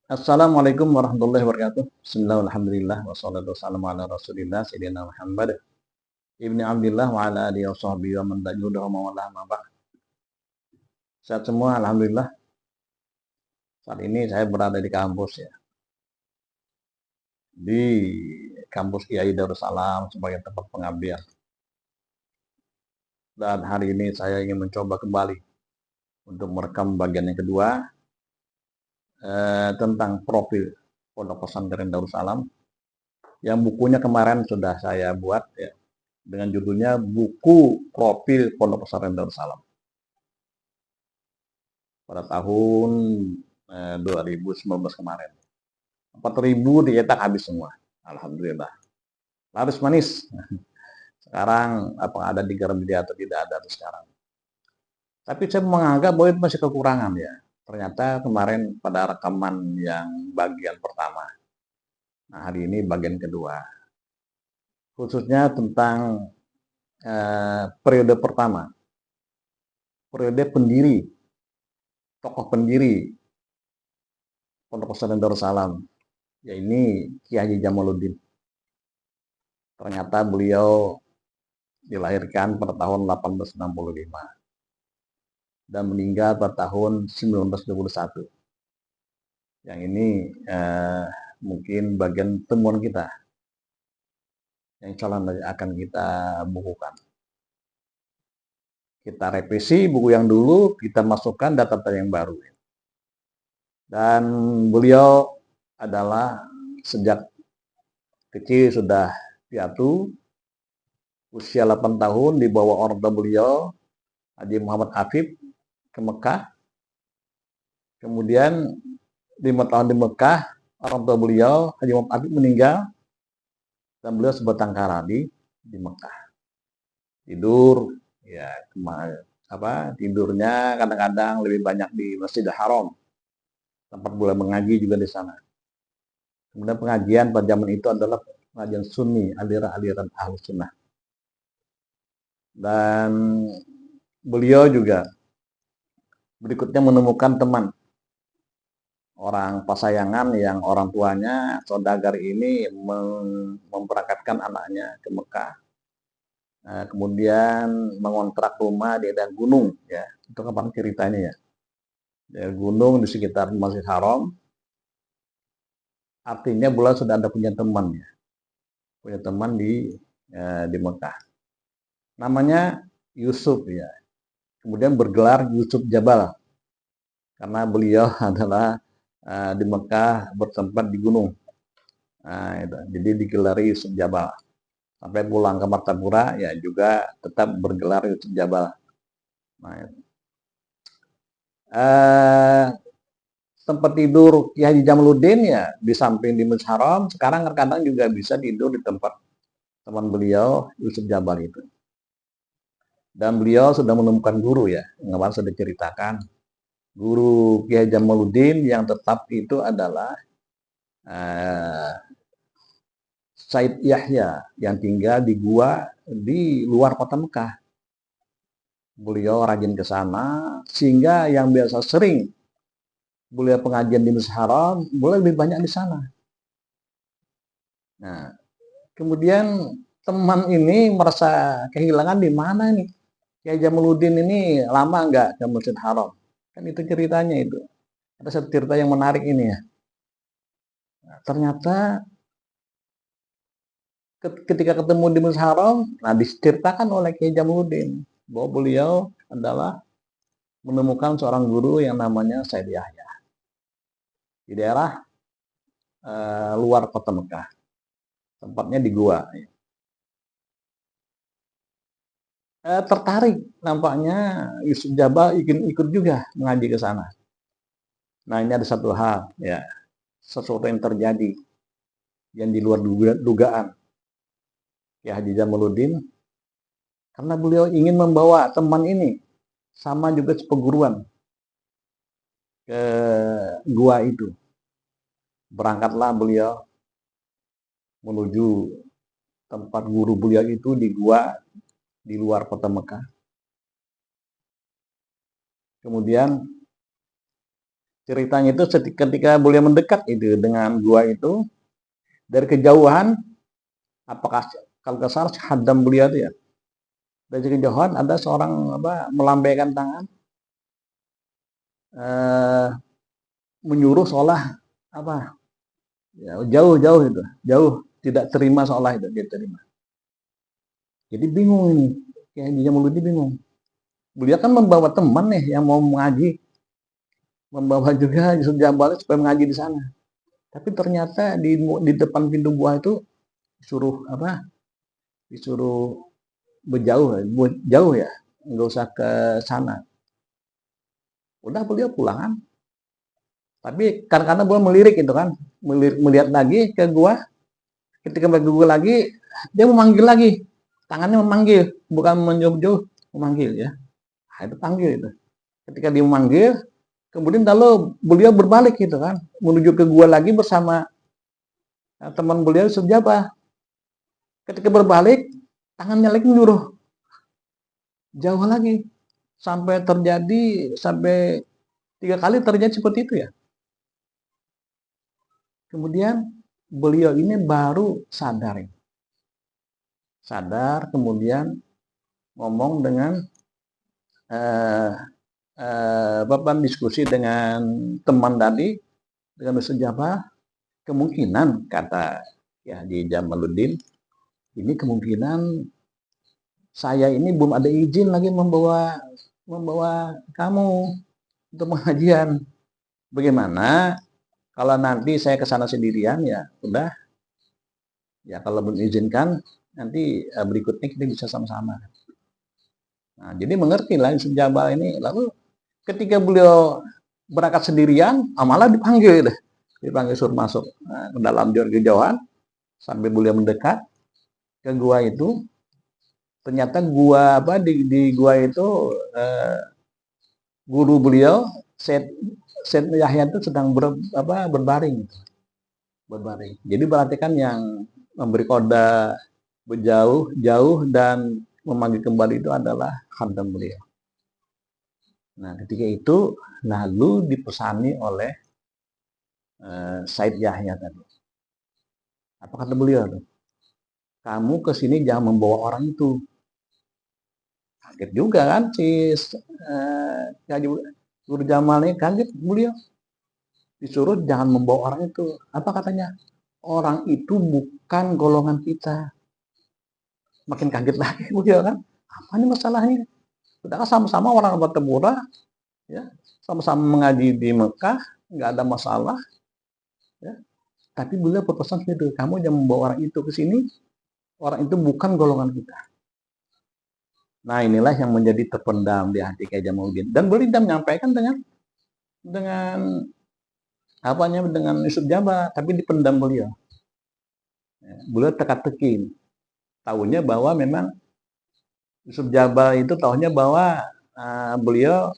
Assalamualaikum warahmatullahi wabarakatuh. Bismillah, alhamdulillah, wassalatu wassalamu ala rasulillah, Sayyidina Muhammad Ibni Abdillah, wa ala alihi wa sahbihi wa man tabi'ahu wa man ma ba'd. Sehat semua, alhamdulillah. Saat ini saya berada di kampus ya, di kampus IAI Darussalam sebagai tempat pengabdian. Dan hari ini saya ingin mencoba kembali untuk merekam bagian yang kedua tentang profil Pondok Pesantren Darussalam yang bukunya kemarin sudah saya buat ya, dengan judulnya Buku Profil Pondok Pesantren Darussalam pada tahun 2019 kemarin. 4.000 dicetak habis semua. Alhamdulillah. Laris manis. Sekarang apa ada di Gramedia atau tidak ada sekarang. Tapi saya menganggap bahwa itu masih kekurangan ya. Ternyata kemarin pada rekaman yang bagian pertama. Nah, hari ini bagian kedua. Khususnya tentang periode pertama. Periode pendiri, tokoh pendiri Pondok Pesantren Darussalam, yaitu Kiai Haji Jamaluddin. Ternyata beliau dilahirkan pada tahun 1865 dan meninggal pada tahun 1921. Yang ini mungkin bagian temuan kita yang insya Allah akan kita bukukan. Kita revisi buku yang dulu, kita masukkan data-data yang baru. Dan beliau adalah sejak kecil sudah piatu, usia 8 tahun dibawa orang tua beliau, Haji Muhammad Afif, ke Mekah. Kemudian 5 tahun di Mekah, orang tua beliau, Haji Muhammad Afif, meninggal. Dan beliau sebatang kara di Mekah. Tidur, ya tidurnya kadang-kadang lebih banyak di Masjidil Haram. Tempat beliau mengaji juga di sana. Kemudian pengajian pada zaman itu adalah pengajian Sunni, aliran-aliran Ahlus Sunnah. Dan beliau juga berikutnya menemukan teman orang pasayangan yang orang tuanya saudagar ini memberangkatkan anaknya ke Mekah. Nah, kemudian mengontrak rumah di daerah gunung ya. Itu kapan ceritanya ya? Daerah gunung di sekitar Masjid Haram. Artinya beliau sudah ada punya teman ya. Punya teman di Mekah. Namanya Yusuf ya. Kemudian bergelar Yusuf Jabal. Karena beliau adalah di Mekah bertempat di gunung. Nah, itu. Jadi digelari Yusuf Jabal. Sampai pulang ke Martapura ya juga tetap bergelar Yusuf Jabal. Nah, itu. Tempat tidur Kiai Haji Jamaluddin ya di samping di Masjid Haram. Sekarang kadang juga bisa tidur di tempat teman beliau Yusuf Jabal itu. Dan beliau sudah menemukan guru ya, yang kemarin sudah diceritakan. Guru Kiai Haji Jamaluddin yang tetap itu adalah Said Yahya yang tinggal di gua di luar kota Mekah. Beliau rajin ke sana sehingga yang biasa sering beliau pengajian di Masjid Haram, boleh lebih banyak di sana. Nah, kemudian teman ini merasa kehilangan di mana nih? Kiai Jamaluddin ini lama nggak ke Masjid Haram? Kan itu ceritanya itu. Ada satu cerita yang menarik ini ya. Nah, ternyata ketika ketemu di Masjid Haram, nah diceritakan oleh Kiai Jamaluddin bahwa beliau adalah menemukan seorang guru yang namanya Said Yahya di daerah luar kota Mekah, tempatnya di gua. Tertarik nampaknya Yusuf Jabal ingin ikut juga mengaji ke sana. Nah, ini ada satu hal ya, sesuatu yang terjadi yang di luar dugaan ya Haji Jamaluddin, karena beliau ingin membawa teman ini sama juga sepeguruan ke gua itu. Berangkatlah beliau menuju tempat guru beliau itu di gua di luar kota Mekah. Kemudian Ceritanya itu ketika beliau mendekat itu dengan gua itu, dari kejauhan, apakah kalau nggak salah hadam beliau itu ya, dari kejauhan ada seorang melambaikan tangan, eh, menyuruh seolah apa ya, jauh itu, jauh, tidak terima seolah itu dia terima. Jadi bingung ini, kayak Haji Jamaluddin bingung. Beliau kan membawa teman nih yang mau mengaji, membawa juga Yusuf Jabal supaya mengaji di sana. Tapi ternyata di depan pintu gua itu disuruh berjauh, jauh ya, nggak usah ke sana. Udah beliau pulang kan. Tapi karena beliau melirik itu kan, melihat lagi ke gua. Ketika ke gua lagi, dia memanggil lagi, tangannya memanggil, bukan menjauh-jauh, memanggil ya. Nah, itu panggil itu. Ketika dia memanggil, kemudian lalu beliau berbalik gitu kan, menuju ke gua lagi bersama teman beliau Subjabah. Ketika berbalik, tangannya lagi menyuruh jauh lagi, sampai 3 kali terjadi seperti itu ya. Kemudian beliau ini baru sadar, kemudian ngomong dengan Bapak diskusi dengan teman tadi, dengan Ustaz Jabal, kemungkinan kata ya Haji Jamaluddin, ini kemungkinan saya ini belum ada izin lagi membawa kamu untuk pengajian. Bagaimana kalau nanti saya ke sana sendirian ya udah, ya kalau belum izinkan nanti berikutnya kita bisa sama-sama. Nah, jadi mengerti lah Yusuf Jabal ini. Lalu ketika beliau berangkat sendirian, malah dipanggil suruh masuk ke dalam kejauhan. Sampai beliau mendekat ke gua itu, ternyata gua di gua itu guru beliau Syed Yahya itu sedang berbaring. Jadi berarti kan yang memberi kode jauh dan memanggil kembali itu adalah khatam beliau. Nah, ketika itu lalu dipesani oleh Syed Yahya tadi. Apa kata beliau? Kamu kesini jangan membawa orang itu. Kaget juga kan si Guru Jamal ini, kaget beliau. Disuruh jangan membawa orang itu. Apa katanya? Orang itu bukan golongan kita. Makin kaget lagi beliau kan. Apa ini masalahnya? Kita kan sama-sama orang Batapura, ya, sama-sama mengaji di Mekah, nggak ada masalah. Ya. Tapi beliau berpesan gitu, kamu jangan membawa orang itu ke sini. Orang itu bukan golongan kita. Nah, inilah yang menjadi terpendam di hati Kiai Jamaluddin. Dan beliau menyampaikan dengan Yusuf Jabal, tapi dipendam beliau. Beliau teka-teki, tahunya bahwa memang Yusuf Jabal itu tahunya bahwa beliau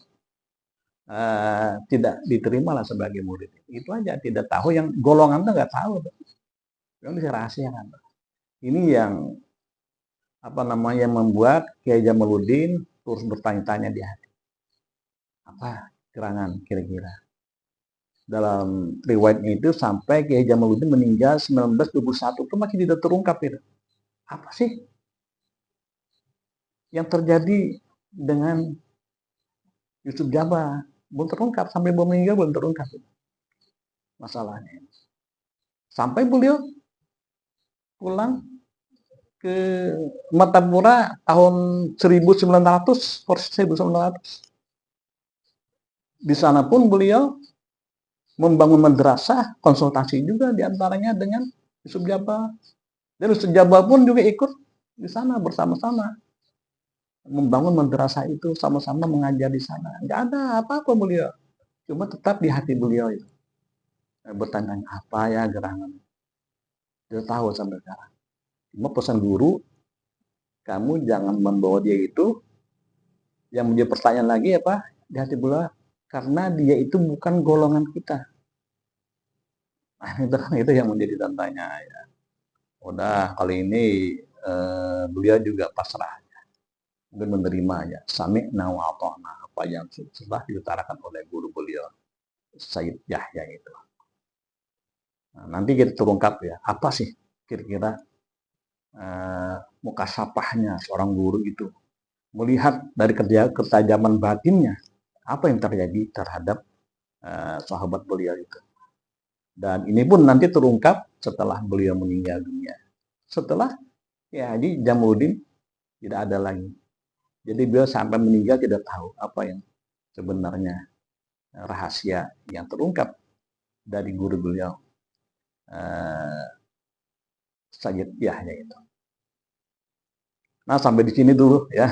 tidak diterima lah sebagai murid. Itu aja, tidak tahu, yang golongan itu nggak tahu. Yang dirahasiakan. Ini yang membuat Kiai Jamaluddin terus bertanya-tanya di hati. Apa gerangan kira-kira? Dalam riwayatnya itu sampai Kiai Jamaluddin meninggal 1921 itu masih tidak terungkap itu. Apa sih yang terjadi dengan Yusuf Jabal? Belum terungkap, sampai beliau meninggal belum terungkap itu masalahnya. Sampai beliau pulang ke Martapura tahun 1900, 1900. Di sana pun beliau membangun madrasah, konsultasi juga diantaranya dengan Yusuf Jabal. Dan Yusuf Jabal pun juga ikut di sana bersama-sama membangun madrasah itu, sama-sama mengajar di sana. Nggak ada apa-apa beliau, cuma tetap di hati beliau itu bertanya apa ya gerangan. Dia tahu sampai sekarang. Cuma pesan guru, kamu jangan membawa dia itu. Yang menjadi pertanyaan lagi apa di hati beliau, karena dia itu bukan golongan kita. Nah, itu yang menjadi tantanya ya. Udah kali ini beliau juga pasrah, mungkin menerima ya, sami'na wa ata'na, apa yang sudah diutarakan oleh guru beliau Sayyid Yahya itu. Nah, nanti kita terungkap ya, apa sih kira-kira mukasyafahnya seorang guru itu, melihat dari ketajaman batinnya apa yang terjadi terhadap sahabat beliau itu. Dan ini pun nanti terungkap setelah beliau meninggal dunia. Setelah ya Haji Jamaluddin tidak ada lagi. Jadi beliau sampai meninggal tidak tahu apa yang sebenarnya rahasia yang terungkap dari guru beliau Sayyid Yahya itu. Nah, sampai di sini dulu ya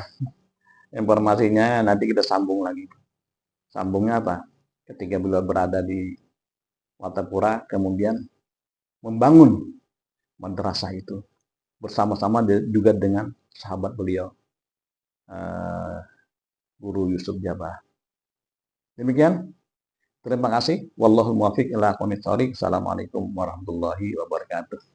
informasinya, nanti kita sambung lagi. Sambungnya apa? Ketika beliau berada di Watapura, kemudian membangun madrasah itu bersama-sama juga dengan sahabat beliau, Guru Yusuf Jabah. Demikian, terima kasih. Wallahul muwaffiq ila aqwamit thoriq. Assalamualaikum warahmatullahi wabarakatuh.